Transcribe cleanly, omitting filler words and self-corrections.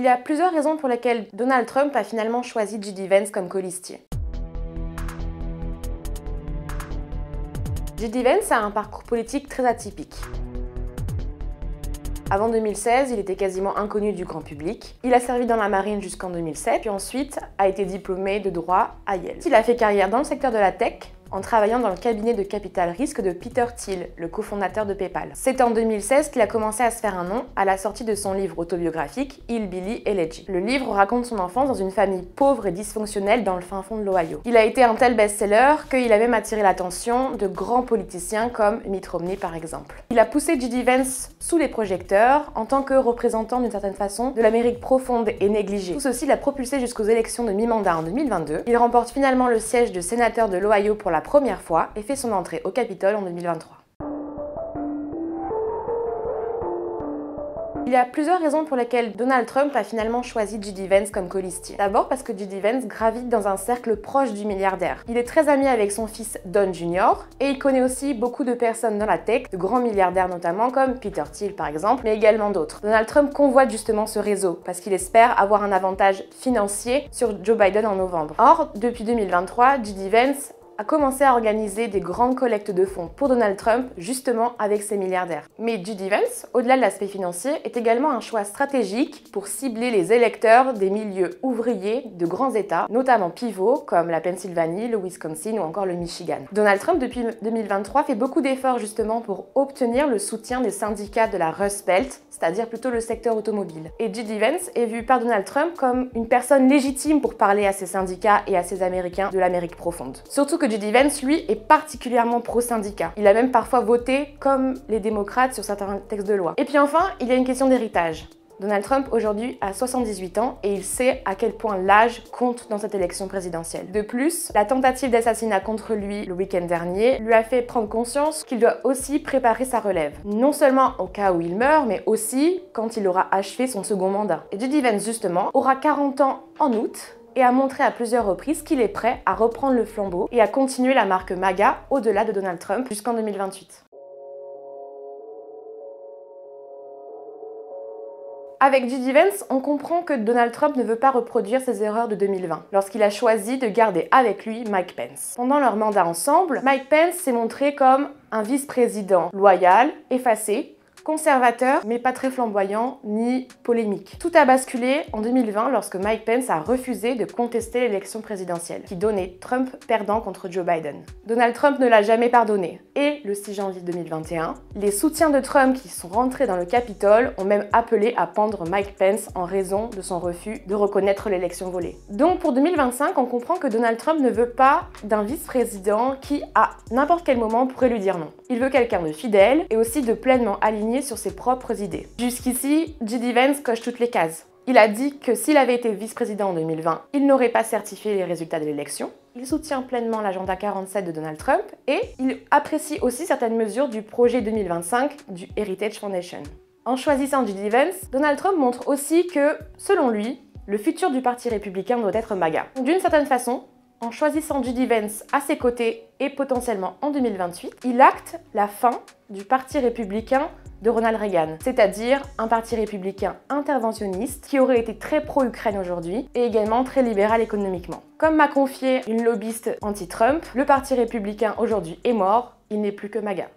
Il y a plusieurs raisons pour lesquelles Donald Trump a finalement choisi J.D. Vance comme colistier. J.D. Vance a un parcours politique très atypique. Avant 2016, il était quasiment inconnu du grand public. Il a servi dans la marine jusqu'en 2007, puis ensuite a été diplômé de droit à Yale. Il a fait carrière dans le secteur de la tech, en travaillant dans le cabinet de capital risque de Peter Thiel, le cofondateur de PayPal. C'est en 2016 qu'il a commencé à se faire un nom à la sortie de son livre autobiographique Hillbilly Elegy. Le livre raconte son enfance dans une famille pauvre et dysfonctionnelle dans le fin fond de l'Ohio. Il a été un tel best-seller qu'il a même attiré l'attention de grands politiciens comme Mitt Romney par exemple. Il a poussé J.D. Vance sous les projecteurs en tant que représentant d'une certaine façon de l'Amérique profonde et négligée. Tout ceci l'a propulsé jusqu'aux élections de mi-mandat en 2022. Il remporte finalement le siège de sénateur de l'Ohio pour la première fois et fait son entrée au Capitole en 2023. Il y a plusieurs raisons pour lesquelles Donald Trump a finalement choisi J.D. Vance comme colistier. D'abord parce que J.D. Vance gravite dans un cercle proche du milliardaire. Il est très ami avec son fils Don Jr. et il connaît aussi beaucoup de personnes dans la tech, de grands milliardaires notamment comme Peter Thiel par exemple, mais également d'autres. Donald Trump convoite justement ce réseau parce qu'il espère avoir un avantage financier sur Joe Biden en novembre. Or, depuis 2023, J.D. Vance a commencé à organiser des grandes collectes de fonds pour Donald Trump, justement avec ces milliardaires. Mais J.D. Vance, au-delà de l'aspect financier, est également un choix stratégique pour cibler les électeurs des milieux ouvriers de grands États, notamment pivots comme la Pennsylvanie, le Wisconsin ou encore le Michigan. Donald Trump, depuis 2023, fait beaucoup d'efforts justement pour obtenir le soutien des syndicats de la Rust Belt, c'est-à-dire plutôt le secteur automobile. Et J.D. Vance est vu par Donald Trump comme une personne légitime pour parler à ces syndicats et à ces Américains de l'Amérique profonde. Surtout que J.D. Vance, lui, est particulièrement pro-syndicat. Il a même parfois voté comme les démocrates sur certains textes de loi. Et puis enfin, il y a une question d'héritage. Donald Trump aujourd'hui a 78 ans et il sait à quel point l'âge compte dans cette élection présidentielle. De plus, la tentative d'assassinat contre lui le week-end dernier lui a fait prendre conscience qu'il doit aussi préparer sa relève. Non seulement au cas où il meurt, mais aussi quand il aura achevé son second mandat. Et J.D. Vance, justement, aura 40 ans en août et a montré à plusieurs reprises qu'il est prêt à reprendre le flambeau et à continuer la marque MAGA au-delà de Donald Trump jusqu'en 2028. Avec J.D. Vance, on comprend que Donald Trump ne veut pas reproduire ses erreurs de 2020, lorsqu'il a choisi de garder avec lui Mike Pence. Pendant leur mandat ensemble, Mike Pence s'est montré comme un vice-président loyal, effacé, conservateur, mais pas très flamboyant ni polémique. Tout a basculé en 2020 lorsque Mike Pence a refusé de contester l'élection présidentielle, qui donnait Trump perdant contre Joe Biden. Donald Trump ne l'a jamais pardonné. Et le 6 janvier 2021, les soutiens de Trump qui sont rentrés dans le Capitole ont même appelé à pendre Mike Pence en raison de son refus de reconnaître l'élection volée. Donc pour 2025, on comprend que Donald Trump ne veut pas d'un vice-président qui, à n'importe quel moment, pourrait lui dire non. Il veut quelqu'un de fidèle et aussi de pleinement aligné sur ses propres idées. Jusqu'ici, J.D. Vance coche toutes les cases. Il a dit que s'il avait été vice-président en 2020, il n'aurait pas certifié les résultats de l'élection. Il soutient pleinement l'agenda 47 de Donald Trump et il apprécie aussi certaines mesures du projet 2025 du Heritage Foundation. En choisissant J.D. Vance, Donald Trump montre aussi que, selon lui, le futur du Parti républicain doit être MAGA. D'une certaine façon, en choisissant J.D. Vance à ses côtés et potentiellement en 2028, il acte la fin du Parti républicain de Ronald Reagan, c'est-à-dire un parti républicain interventionniste qui aurait été très pro-Ukraine aujourd'hui et également très libéral économiquement. Comme m'a confié une lobbyiste anti-Trump, le parti républicain aujourd'hui est mort, il n'est plus que MAGA.